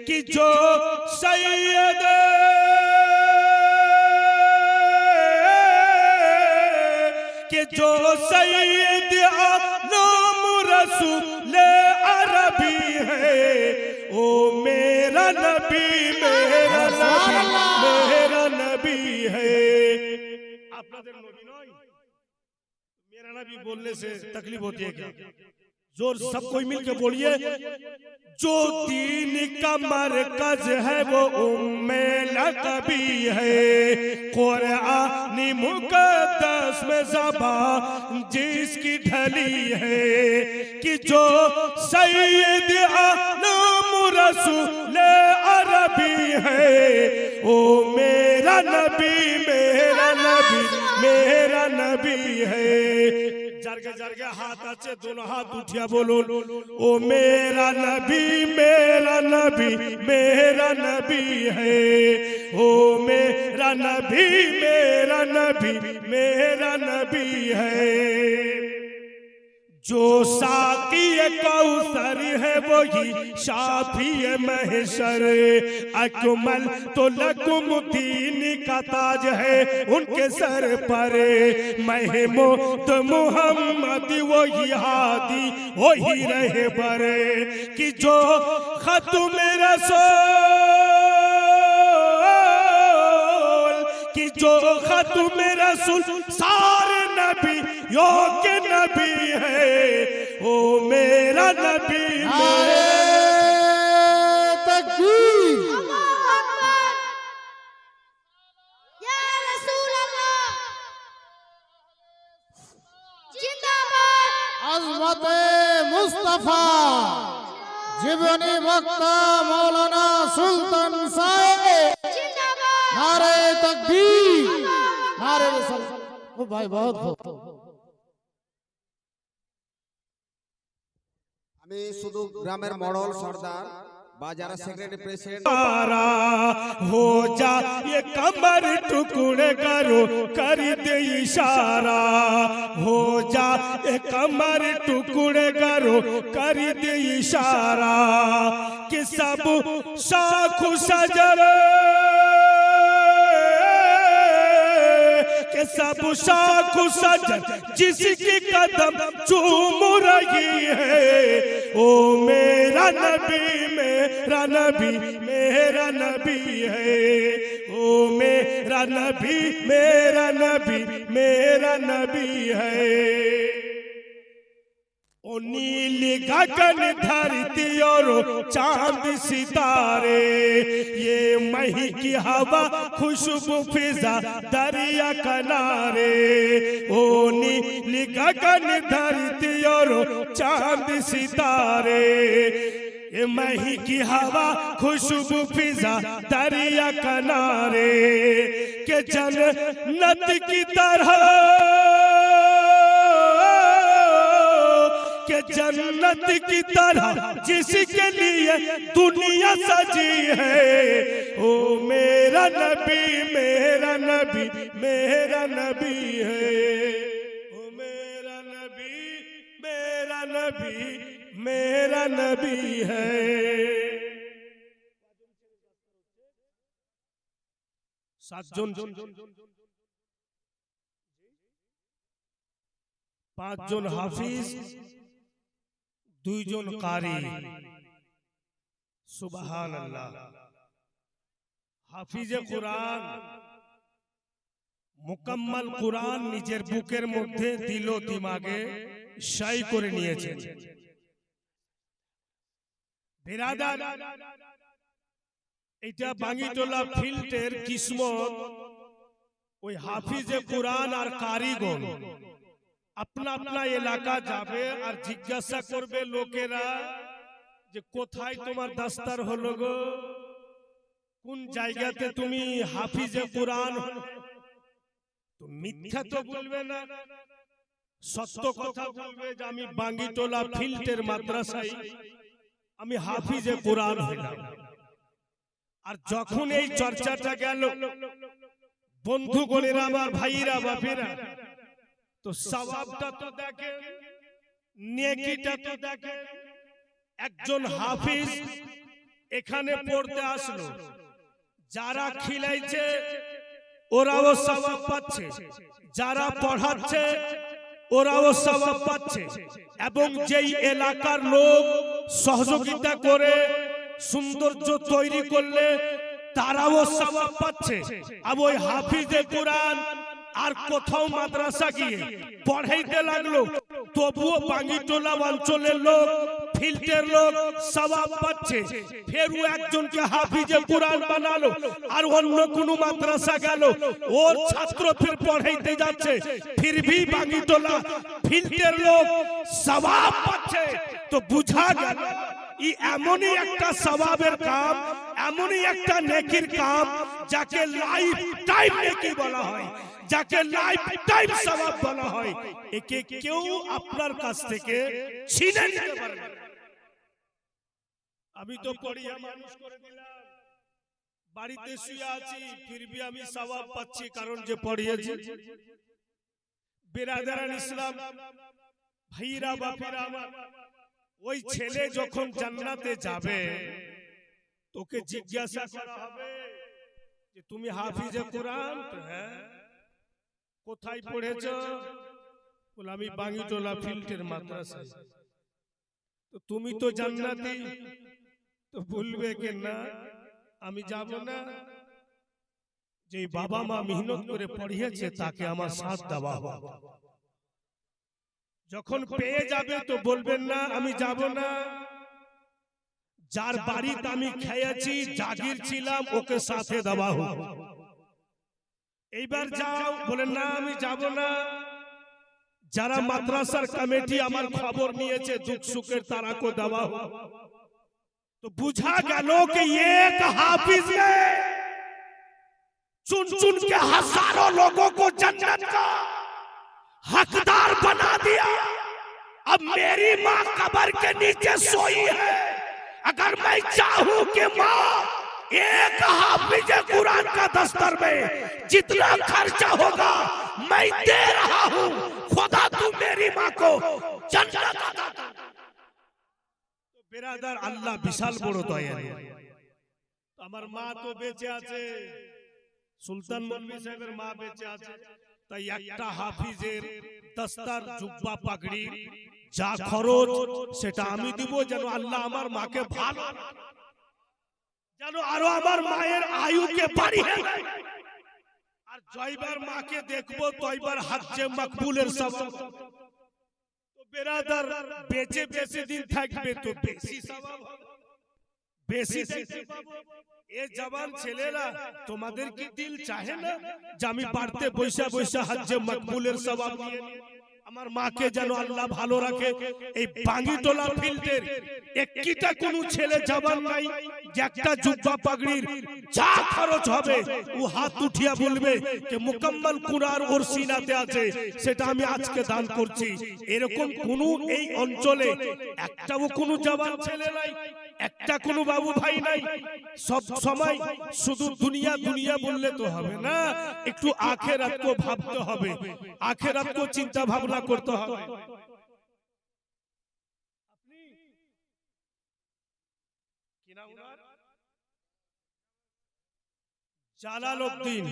कि जो सैयद कि जो सैयद आलम रसूल अरबी है, ओ मेरा नबी मेरा नबी है। আপনাদের নবী নয়, मेरा नबी बोलने से तकलीफ होती है क्या? जोर सब कोई मिलकर बोलिए, जो दीन का मरकज है वो उम्मे लकबी है, कुरानी मुकद्दस में ज़बान जिसकी ढली है, कि जो सैयद आलम रसूल अरबी है, ओ मेरा नबी है। जरगे जरगे हाथ अच्छे दोनों हाथ उठिया बोलो, ओ मेरा नबी है, ओ मेरा नबी है। जो साकी कौसर है वही शाफी महशर, अकमल तो लकुम दीन का ताज है उनके सर पर, महमूद मुहम्मद वही हादी वही रहबर, कि जो खत्म रसूल, कि जो खत्म रसूल सारे नबी यो के नबी है, ओ मेरा नबी तकबीर। या रसूल अल्लाह जिंदाबाद। अज़मत मुस्तफा जीवनी वक्ता मौलाना सुल्तान साहेब जिंदाबाद। नारे तकबीर नारे रसूल। ओ भाई बहुत खूब। আমি শুধু গ্রামের মডল সর্দার বা যারা সেক্রেটারি প্রেসিডেন্ট हो जा ये कमर टुकड़े करो कर दे इशारा, हो जा ये कमर टुकड़े करो कर दे इशारा, कि सब शाख सजर के सब शाख सजर जिसकी कदम चूम रही है, ओ मेरा नबी है, ओ मेरा नबी है। ओ नीली गगन धरती और चांद सितारे, ये मही की हवा खुशबू फिजा दरिया किनारे, ओ नीली गगन धरती और चांद सितारे, ये मही की हवा खुशबू फिजा दरिया किनारे, के जन्नत की तरह, के जन्नत की तरह जिसके लिए दुनिया सजी है, ओ मेरा नबी है, ओ मेरा नबी है। सातজন, পাঁচজন হাফিজ, দুইজন কারি। সুবহানাল্লাহ। হাফিজে কুরআন মুকাম্মাল কুরআন নিজের বুকের মধ্যে দিল দিমাগে শাই করে নিয়েছেন। বিরাদার, এটা বাঙ্গিটোলা ফিল্ডের কিসমত। ওই হাফিজে কুরআন আর কারিগণ अपना अपना এলাকা যাবে আর জিজ্ঞাসা করবে লোকেরা যে কোথায় তোমার দাস্তার হলো গো, কোন জায়গাতে তুমি হাফিজে কুরআন। তো মিথ্যা তো বলবে না, সত্য কথা বলবে যে আমি বাঙ্গিটোলা ফিল্ডের মাদ্রাসায় আমি হাফিজে কুরআন হলাম। আর যখন এই চর্চাটা গেল, বন্ধুগণেরা আমার ভাইরা বাপেরা, তো সওয়াবটা তো দেখে, নেকিটা তো দেখে। একজন হাফিজ এখানে পড়তে আসলো, যারা খিলাইছে ওরাও সওয়াব পাচ্ছে, যারা পড়াচ্ছে ওরাও সওয়াব পাচ্ছে, এবং যেই এলাকার লোক সহযোগিতা করে সৌন্দর্য তৈরি করলে তারাও সওয়াব পাচ্ছে। আর ওই হাফিজে কোরআন আর কোথাও মাদ্রাসা গিয়ে পড়াইতে লাগলো, তবুও বাঙ্গিটোলা অঞ্চলের লোক, ফিল্টের লোক সওয়াব পাচ্ছে। ফের একজনকে হাফিজে কোরআন বানালো, আর অন্য কোন মাদ্রাসা গেল, ওর ছাত্র ফির পড়াইতে যাচ্ছে, ফির ভি বাঙ্গিটোলা ফিল্টের লোক সওয়াব পাচ্ছে। তো বুঝা গেল এমনই একটা সওয়াবের কাম, এমনই একটা নেকির কাম যাকে লাইফ টাইম নেকি বলা হয়, যাকে লাইফ টাইম সওয়াব বলা হয়। একে কেউ আপনার কাছ থেকে ছিনে নিতে পারবে না। আমি তো পড়িয়া মানুষ করে দিলাম, বাড়িতে শুয়ে আছি, ফিরবি আমি সওয়াব পাচ্ছি, কারণ যে পড়িয়েছি। বিরাদারান ইসলাম ভাইরা বাপিরা আমার, ওই ছেলে যখন জান্নাতে যাবে তোকে জিজ্ঞাসা করা হবে যে তুমি হাফিজে কোরআন? হ্যাঁ। কোথায় পড়েছো? বলে আমি বাঙ্গিটোলা ফিল্টের মাদ্রাসায়। তো তুমি তো জান্নাতি। তো বলবে কি না আমি যাব না, যে বাবা মা মেহনত করে পড়িয়েছে তাকে আমার সাথ দেওয়া হবে। যখন পেয়ে যাবে তো বলবেন না আমি যাব না, যার বাড়িতে আমি খেয়েছি জাগির ছিলাম ওকে সাথে দেওয়া হোক। এইবার যাও, বলেন না আমি যাব না, যারা মাদ্রাসার কমিটি আমার খবর নিয়েছে দুঃখ সুখের তারাকে দেওয়া হোক। तो बुझा गलो कि एक हाफिज ने चुन चुन के हजारों लोगों को जन्नत का हकदार बना दिया। अब मेरी माँ कब्र के नीचे सोई है, अगर मैं चाहूं कि माँ एक हाफिज कुरान का दस्तर में जितना खर्चा होगा मैं दे रहा हूं, खुदा तू मेरी माँ को जन्नत अता कर। बिरादर अल्लाह विशाल बड़ो दयालु। আমার মা তো বেঁচে আছে, সুলতান মৌলভী সাহেবের মা বেঁচে আছে, তাই একটা হাফিজের দস্তার জুব্বা পাগড়ি যা খরচ সেটা আমি দিব, যেন আল্লাহ আমার মাকে ভালো, যেন আরো আমার মায়ের আয়ুকে বাড়িয়ে দেয়। আর জয়বার মাকে দেখবো তয়বার হজ্জে মাকবুলের সওয়াব। बेरादर बेचे बेचे दिन থাকবে তো বেশি সওয়াব হবে, বেশি দেখতে পাবো। এই জওয়ান ছেলেরা তোমাদের কি দিল চাহে না যে আমি বাড়তে বৈশা বৈশা হজ্জে মাকবুলের সওয়াব নিয়ে আমার মাকে যেন আল্লাহ ভালো রাখে। এই বাঙ্গিটোলা ফিল্ডের একটা কোন ছেলে জওয়ান নাই যে একটা জুব্বা পাগড়ির যা খরচ হবে ও হাত উঠিয়া বলবে যে মুকম্মল কুরআন ওর সিনাতে আছে, সেটা আমি আজকে দান করছি। এরকম কোন এই অঞ্চলে একটাও কোন জওয়ান ছেলে নাই, একটা কোন বাবু ভাই নাই। সব সময় শুধু দুনিয়া দুনিয়া বললে তো হবে না, একটু আখিরাত को ভাবতে হবে, আখিরাত को চিন্তা ভাবনা করতে হবে। আপনি কি নাম ওনার? জালালউদ্দিন।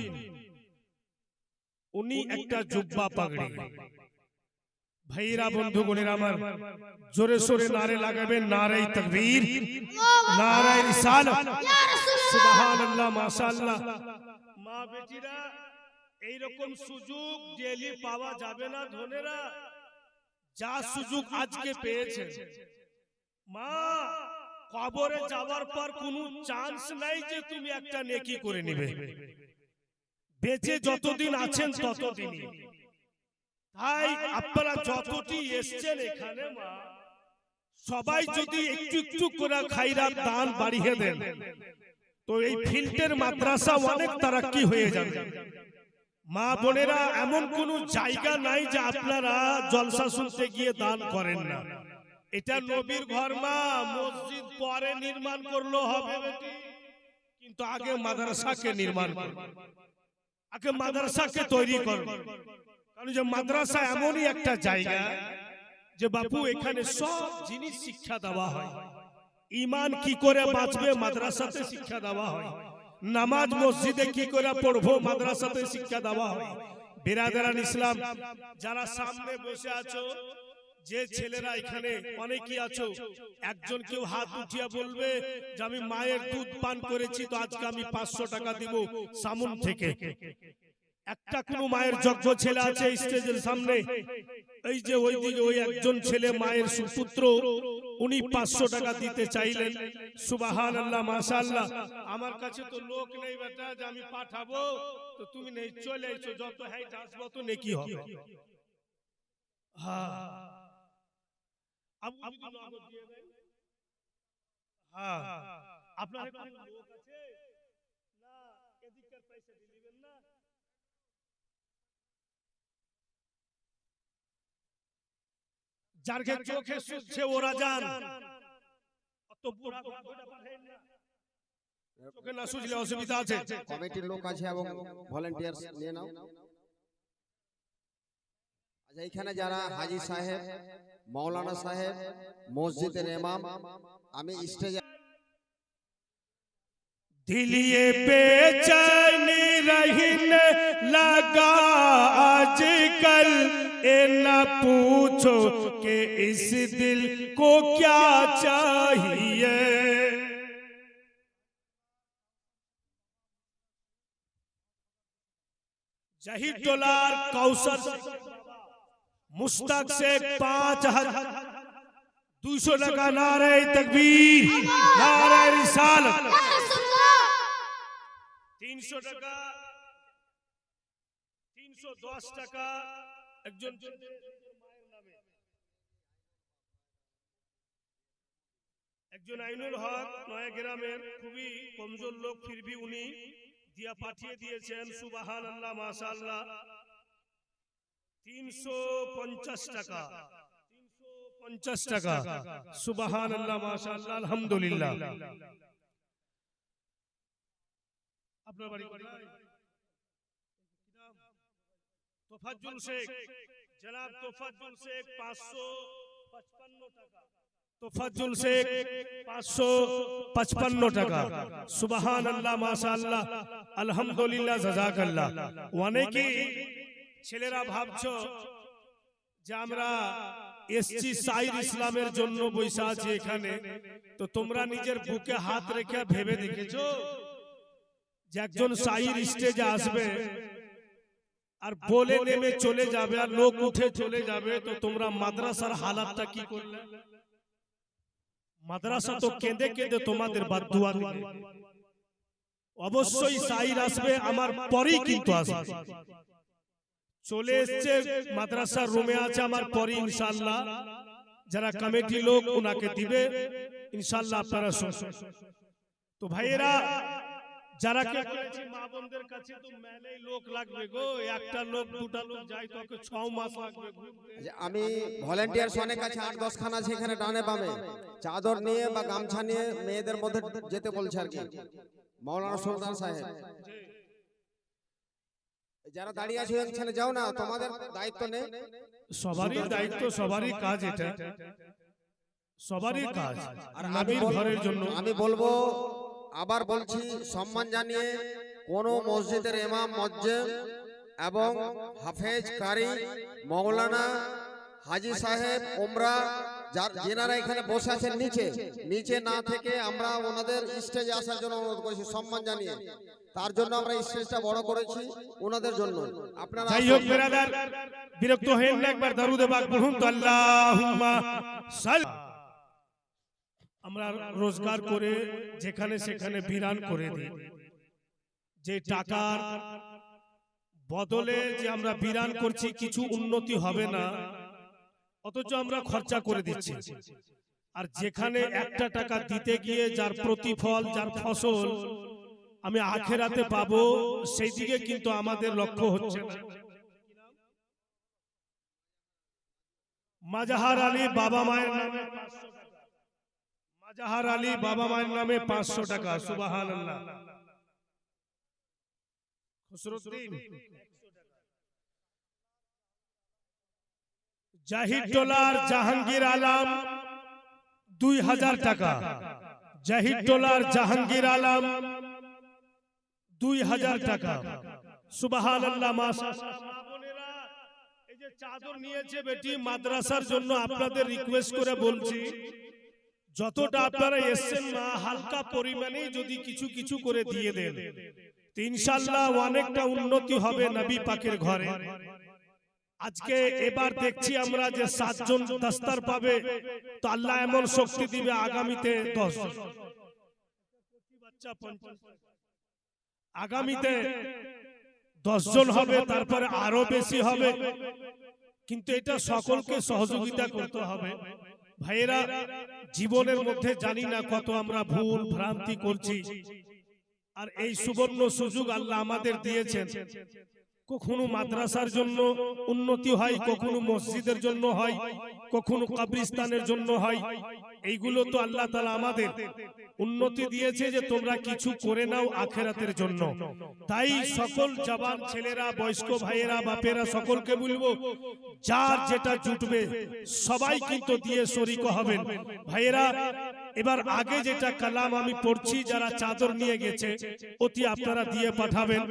উনি একটা জুব্বা পাগড়ি। ভাইরা বন্ধুগণের আমার, জোরে সোরে নারে লাগাবেন, নারে তাকবীর, নারে রিসালাত, সুবহানাল্লাহ, মাশাআল্লাহ। মা বেটিরা এইরকম সুযোগ ডেইলি পাওয়া যাবে না ধনেরা, যা সুযোগ আজকে পেয়েছেন। মা কবরে যাওয়ার পর কোনো চান্স নাই যে তুমি একটা নেকি করে নেবে, বেঁচে যতদিন আছেন ততদিনই। তাই আপনারা যতটি এসছেন এখানে মা, সবাই যদি একটু একটু করে খায়রাত দান বাড়িয়ে দেন তো এই ফিল্ডের মাদ্রাসা অনেক তারাক্কি হয়ে যাবে। মা বোনেরা, এমন কোন জায়গা নাই যে আপনারা জলসা শুনতে গিয়ে দান করেন না। এটা নবীর ঘর মা, মসজিদ পরে নির্মাণ করলো হবে বেটি, কিন্তু আগে মাদ্রাসাকে নির্মাণ করবে, আগে মাদ্রাসাকে তৈরি করবে। কারণ যে মাদ্রাসা এমনই একটা জায়গা যে বাপু এখানে সব জিনিস শিক্ষা দেওয়া হয়। ইমান কি করে বাঁচবে মাদ্রাসাতে শিক্ষা দেওয়া হয়, নামাজ মসজিদে কি করে পড়বো মাদ্রাসাতে শিক্ষা দেওয়া হয়। বিরাদারান ইসলাম যারা সামনে বসে আছো, যে ছেলেরা এখানে অনেকেই আছো, একজন কেউ হাত উঠিয়া বলবে যে আমি মায়ের দুধ পান করেছি, তো আজকে আমি 500 টাকা দিব সামুন থেকে। একটা কোন মায়ের যোগ্য ছেলে আছে স্টেজের সামনে? এই যে ওইদিকে ওই একজন ছেলে মায়ের সুপুত্র, উনি 500 টাকা দিতে চাইলেন। সুবহানাল্লাহ, মাশাআল্লাহ। আমার কাছে তো লোক নেই বেটা যে আমি পাঠাবো, তো তুমি নেই, চলে এসো, যত হাইট আসবো তো নেকি হবে। হ্যাঁ, আপনি যদি নগদ দিয়ে দেন, হ্যাঁ, আপনার কোনো লোক আছে না? এদিককার পয়সা দিবেন না? যার চোখে সুচ্ছে ওরা যান, অত বুড়া কথা পাঠাইন না। চোখে না সুজলে অসুবিধা আছে। কমিটির লোক আছে এবং ভলান্টিয়ার্স নিয়ে নাও। আচ্ছা, এখানে যারা হাজী সাহেব, মৌলানা সাহেব, মসজিদের ইমাম, আমি স্টেজে दिलिए बेचैनी रहने लगा आजकल, ए न पूछो कि इस दिल को क्या चाहिए। जही डॉलर कौसर मुश्ताक से 5200 টাকা। नारे तकबीर, नारे रिसालत। 300 টাকা, 310 টাকা একজন মায়ের নামে, একজন আইনুল হক নয়া গ্রামের খুবই কমজোর লোক, ফিরবি উনি দিয়া পাঠিয়ে দিয়েছেন। সুবহানাল্লাহ, মাশাআল্লাহ। 350 টাকা, 350 টাকা। সুবহানাল্লাহ, মাশাআল্লাহ, আলহামদুলিল্লাহ। আপনার বাড়ি কোথায়? তোফাজ্জুল শেখ, জনাব তোফাজ্জুল শেখ 555 টাকা। তোফাজ্জুল শেখ 555 টাকা। সুবহানাল্লাহ, মাশাআল্লাহ, আলহামদুলিল্লাহ, জাযাকাল্লাহ। অনেকেই ছেলেরা ভাবছো যে আমরা এসছি সাইর ইসলামের জন্য বৈশা আছি এখানে, তো তোমরা নিজের বুকে হাত রেখে ভেবে দেখেছো যে একজন সাইর স্টেজে আসবে আর বলে নেমে চলে যাবে আর লোক উঠে চলে যাবে, তো তোমরা মাদ্রাসার হালাতটা কি করলে? মাদ্রাসা তো কেঁদে কেঁদে তোমাদের বাদদুয়া দিবে। অবশ্যই সাইর আসবে, আমার পরেই কিন্তু আসবে। চলে এসছে, মাদ্রাসার রুমে আছে, আমার পরে ইনশাআল্লাহ যারা কমিটি লোক ওনাকে দিবে ইনশাআল্লাহ, আপনারা শুনবেন। তো ভাইয়েরা, যারা কে করেছি মা বোনদের কাছে তো মেলেই লোক লাগবে গো, একটা লোক দুটা লোক যাই তো 6 মাস লাগবে। আমি ভলান্টিয়ার্স অনেক আছে, 8-10 খানা আছে এখানে ডানে বামে, চাদর নিয়ে বা গামছা নিয়ে মেয়েদের মধ্যে যেতে বলছে আর কি। মৌলানা সুলতান সাহেব, যারা দাঁড়িয়ে আছে ওখানে যাও না, তোমাদের দায়িত্ব নেই। সবারই দায়িত্ব, সবারই কাজ, এটা সবারই কাজ। আর নবীর ঘরের জন্য আমি বলবো, আবার বলছি, সম্মান জানিয়ে কোন মসজিদের ইমাম, মুয়াজ্জিন এবং হাফেজ, কারি, মৌলানা, হাজী সাহেব, উমরা, যারা এখানে বসে আছেন নিচে না থেকে আমরা ওনাদের স্টেজে আসার জন্য অনুরোধ করেছি, সম্মান জানিয়ে। তার জন্য আমরা স্টেজটা বড় করেছি ওনাদের জন্য। আপনারা যাই হোক বিরাদার, বিরক্ত হয়েন না, একবার দরুদ পাক পড়ুন তো, আল্লাহুম্মা সাল। আমরা রোজগার করে যেখানে সেখানে বিরান করে দিই, যে টাকার বদলে যে আমরা বিরান করছি কিছু উন্নতি হবে না, অথচ আমরা খরচা করে দিচ্ছি। আর যেখানে একটা টাকা দিতে গিয়ে যার প্রতিফল, যার ফসল আমি আখেরাতে পাবো, সেই দিকে কিন্তু আমাদের লক্ষ্য হচ্ছে না। মাজাহার আলী বাবা মায়ের নামে 500 টাকা। মাজাহার আলী বাবা মায়ের নামে 500 টাকা। সুবহানাল্লাহ। খুসরুদ্দিন জাহিদ ডলার জাহাঙ্গীর আলম 2000 টাকা। জাহিদটোলার জাহাঙ্গীর আলম 2000 টাকা। সুবহানাল্লাহ মাশাআল্লাহ। মা বোনেরা, এই যে চাদর নিয়েছে বেটি মাদ্রাসার জন্য, আপনাদের রিকোয়েস্ট করে বলছি যতটা আপনারা এসেছেন না হালকা পরিমাণে যদি কিছু কিছু করে দিয়ে দেন, তো ইনশাআল্লাহ অনেকটা উন্নতি হবে নবী পাকের ঘরে। আজকে এবার দেখছি আমরা যে 7 জন দস্তার পাবে, তো আল্লাহ এমন শক্তি দিবে আগামীতে 10 বাচ্চা, আগামীতে 10 জন হবে, তারপরে আরো বেশি হবে। কিন্তু এটা সকলকে সহযোগিতা করতে হবে ভাইয়েরা। জীবনের মধ্যে জানি না কত আমরা ভুল ভ্রান্তি করছি, আর এই সুবর্ণ সুযোগ আল্লাহ আমাদের দিয়েছেন। কখনো মাদ্রাসার জন্য উন্নতি হয়, কখনো মসজিদের জন্য হয়, কখনো কবরস্থানের জন্য হয়। এইগুলো তো আল্লাহ তাআলা আমাদের উন্নতি দিয়েছে যে তোমরা কিছু করে নাও আখিরাতের জন্য। তাই সকল জওয়ান ছেলেরা, বয়স্ক ভাইয়েরা, বাপেরা সকলকে বলবো যার যেটা জুটবে সবাই কিন্তু দিয়ে শরীক হবেন ভাইয়েরা। এবার আগে যেটা কালাম আমি পড়ছি, যারা চাদর নিয়ে গেছে অতি আপনারা দিয়ে পাঠাবেন।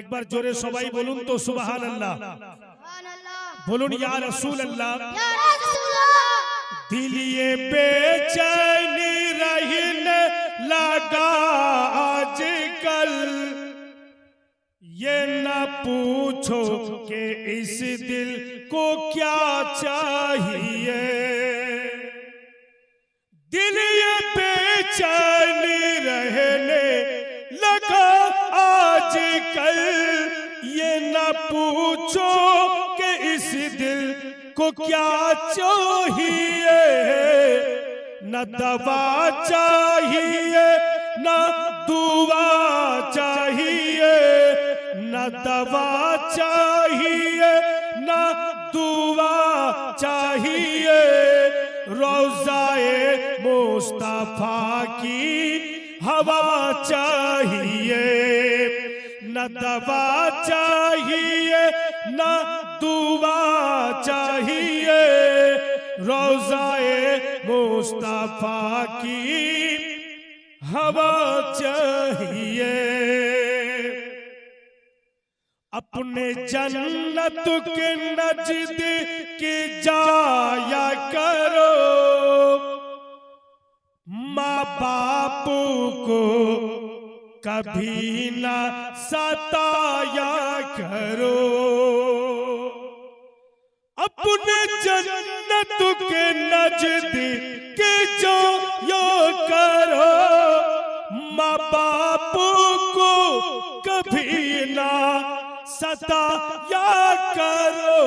একবার জোরে সবাই বলুন তো সুবহানাল্লাহ, বলুন ইয়া রাসূলুল্লাহ। दिल ये बेचैनी रहने लगा आजकल, ये न पूछो कि इस दिल को क्या चाहिए। दिल ये बेचैनी रहने लगा आजकल, ये न पूछो कि इस दिल को क्या चाहिए। न दवा चाहिए न दुआ चाहिए, न दवा चाहिए न दुआ चाहिए। रोज़ाए मुस्तफा की हवा चाहिए। न दवा चाहिए न दुआ चाहिए, रोज़ाए मुस्तफा की हवा चाहिए। अपने जन्नत के नज़दीक जाया करो, माँ बाप को कभी ना सताया करो। अपने जन्नत के नज़दीक जो यो करो, माँ बाप को कभी ना सताया करो।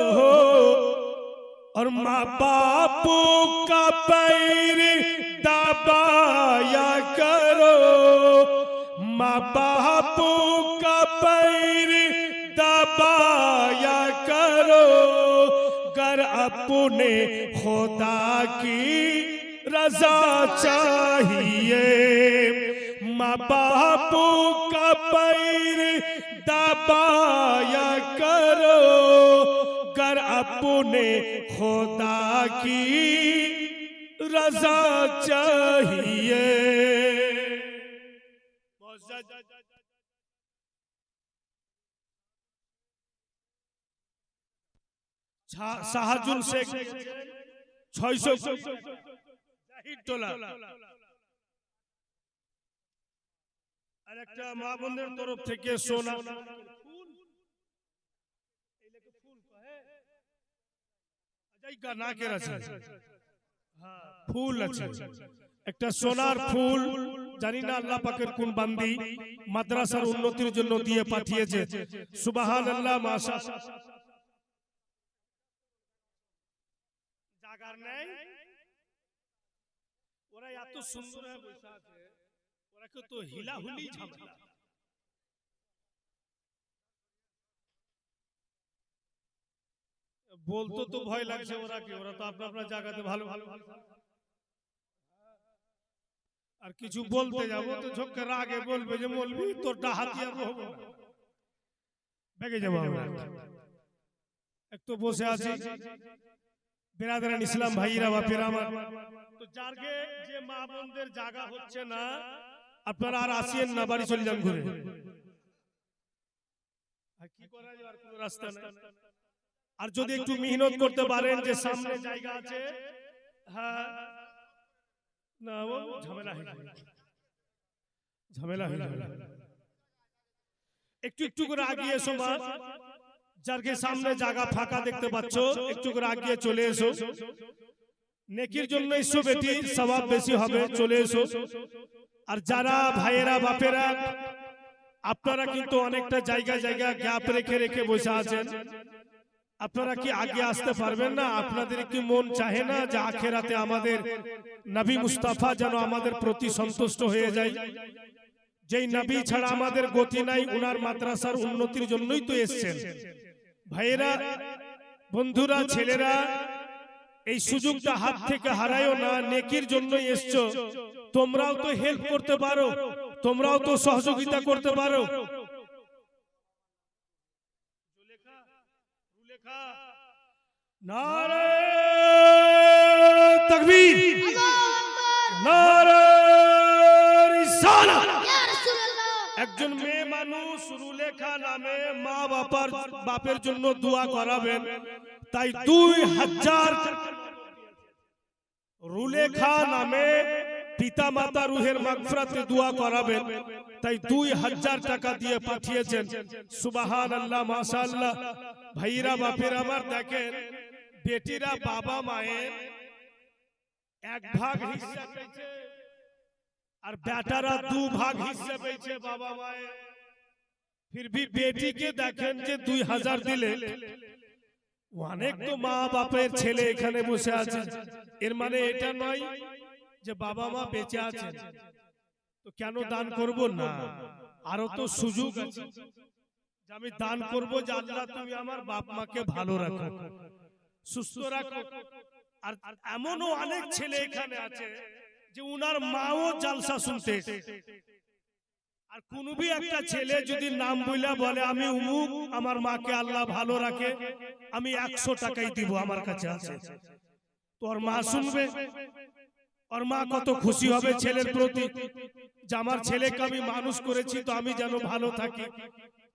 और माँ बाप का पैर दबाया करो, माँ बाप का पैर दबाया करो। कर अपने खुदा की रजा चाहिए, माँ बाप का पैर दबाया करो। कर अपने खुदा की रजा चाहिए। শাহাজুল শেখ 600 জাহিদটোলা। আর একটা মা বোনদের তরফ থেকে সোনা ফুল আছে, একটা সোনার ফুল। জানি না আল্লাহ পাকের কোন বান্দি মাদ্রাসার উন্নতির জন্য দিয়ে পাঠিয়েছে। সুবহানাল্লাহ মাশাআল্লাহ। জাগার নেই, ওরা এত সুন্দর হয়ে বসে আছে, ওরা তো হিলাহুলি ঝামেলা। বলতো তো ভয় লাগছে, ওরা কি, ওরা তো আপনার আপনার জায়গাতে ভালো ভালো। আর কিছু বলতে যাবো তো ঝোঁকে রাগে বলবে যে বলবি তোর ডাহাতিয়ার হবো না, ভেগে যাবো আমরা। একটু বসে আছি, বেরাদারান ইসলাম ভাইরা বাপেরা আমার, তো যারকে যে মা বোনদের জায়গা হচ্ছে না, আপনারা আর আসিয়েন না, বাড়ি চলে যান ঘুরে। আর কি করা যায়, আর কোনো রাস্তা নাই। আর যদি একটু মেহনত করতে পারেন যে সামনে জায়গা আছে, হ্যাঁ না ও ঝামেলা হয়ে যাবে, ঝামেলা হয়ে যাবে। একটু একটু করে আগিয়ে এসো মা, যারকে সামনে জায়গা ফাঁকা দেখতে পাচ্ছ, একটু করে আগিয়ে চলে এসো। নেকির জন্য এসো বেটি, সওয়াব বেশি হবে, চলে এসো। আর যারা ভাইয়েরা বাপেরা, আপনারা কিন্তু অনেকটা জায়গা জায়গা গ্যাপ রেখে রেখে বসে আছেন, আপনারা কি আগে আসতে পারবেন না? আপনাদের কি মন চাহে না যে আখেরাতে আমাদের নবী মুস্তাফা যেন আমাদের প্রতি সন্তুষ্ট হয়ে যায়? যেই নবী ছাড়া আমাদের গতি নাই, উনার মাদ্রাসার উন্নতির জন্যই তো এসেছেন। ভাইয়েরা, বন্ধুরা, ছেলেরা, এই সুযোগটা হাত থেকে হারায়ও না, নেকির জন্যই এসছো। তোমরাও তো হেল্প করতে পারো, তোমরাও তো সহযোগিতা করতে পারো। নারে তাকবীর, নারে রিসালাত। ইয়া রাসূলুল্লাহ। একজন মেয়ে মানুষ রুলেখা নামে মা বাপের জন্য দোয়া করাবেন, তাই 2000 রুলেখা নামে পিতা মাতা রুহের মাগফিরাতে দোয়া করাবেন, তাই 2000 টাকা দিয়ে পাঠিয়েছেন। সুবহানাল্লাহ, মাশাআল্লাহ। ভাইরা বাপের আমার, দেখেন বেটিরা বাবা মায়ের 1 ভাগ হিস্সা পেয়েছে, আর বেটারা 2 ভাগ হিস্সা পেয়েছে বাবা মায়ের। फिर भी बेटी के देखें যে 2000 দিলে, অনেক তো মা বাপের ছেলে এখানে বসে আছে। এর মানে এটা নয় যে বাবা মা বেঁচে আছেন তো কেন দান করব না, আরো তো সুযোগ আছে যে আমি দান করব, যে আল্লাহ তুমি আমার বাপ মাকে ভালো রাখো, সুস্থ রাখো। আর এমনও অনেক ছেলে এখানে আছে যে উনার মাও জালসা শুনতে, আর কোন भी একটা ছেলে যদি নাম বইলা বলে আমি উমুক, আমার মাকে আল্লাহ ভালো রাখে, আমি 100 টাকাই দিব, আমার কাছে আছে, তোর মা শুনবে, और মা কত খুশি হবে ছেলের প্রতি যে আমার ছেলেকে আমি মানুষ করেছি, তো আমি যেন ভালো থাকি,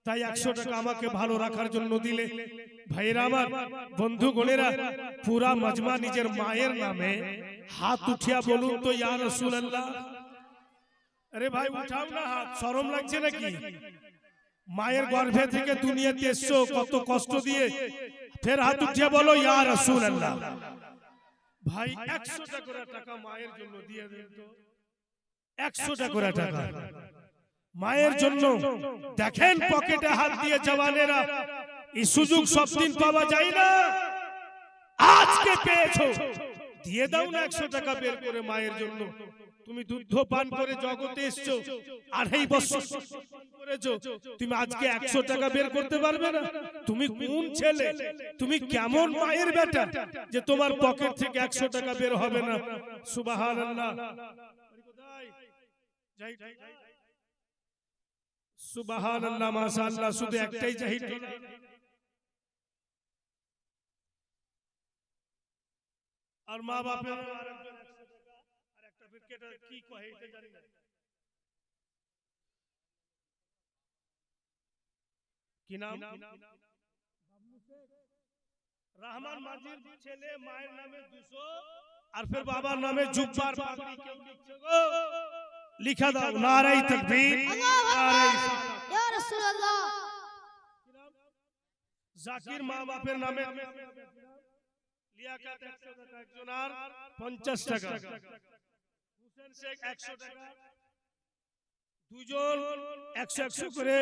তাই 100 টাকা আমাকে ভালো রাখার জন্য দিলে। ভাইরা আমার, বন্ধু গণেরা, পুরা মজমা নিজের মায়ের নামে হাত উঠিয়া বলুন তো ইয়া রাসূলুল্লাহ। अरे भाई उठाओ ना हाथ, शरम লাগছে নাকি? মায়ের গর্ভে থেকে দুনিয়াতে এসছো কত কষ্ট দিয়ে, ফের হাত উঠিয়ে বলো ইয়া রাসূলুল্লাহ। ভাই 100 টাকা মায়ের জন্য দিয়ে দেন তো, 100 টাকা মায়ের জন্য। দেখেন পকেটে হাত দিয়ে জওয়ানেরা, এই সুযোগ সব দিন পাওয়া যায় না, আজকে পেয়েছো, দিয়ে দাও না 100 টাকা বের করে মায়ের জন্য। তুমি দুধ পান করে জগতে এসছো, 2.5 বছর করেছো, তুমি আজকে 100 টাকা বের করতে পারবে না? তুমি কোন ছেলে, তুমি কেমন মায়ের বেটা যে তোমার পকেট থেকে 100 টাকা বের হবে না? সুবহানাল্লাহ, সুবহানাল্লাহ, মাশাআল্লাহ। শুধু একটাই জাহিদ, আর মা বাপের কি কহে এটা জানি না, কি নাম? রহমান মাঝির ছেলে, মায়ের নামে 200, আর ফির বাবার নামে জুব্বার পাগড়ি কেউ লিখছে গো, লিখা দাও নারায়ে তাকবীর, নারায়ে ইয়া রাসূলুল্লাহ। জাকির মা বাপের নামে লিয়াকাত 100 টাকা একজন, আর 50 টাকা। হুসেন শেখ 100 টাকা, দুজন 100 করে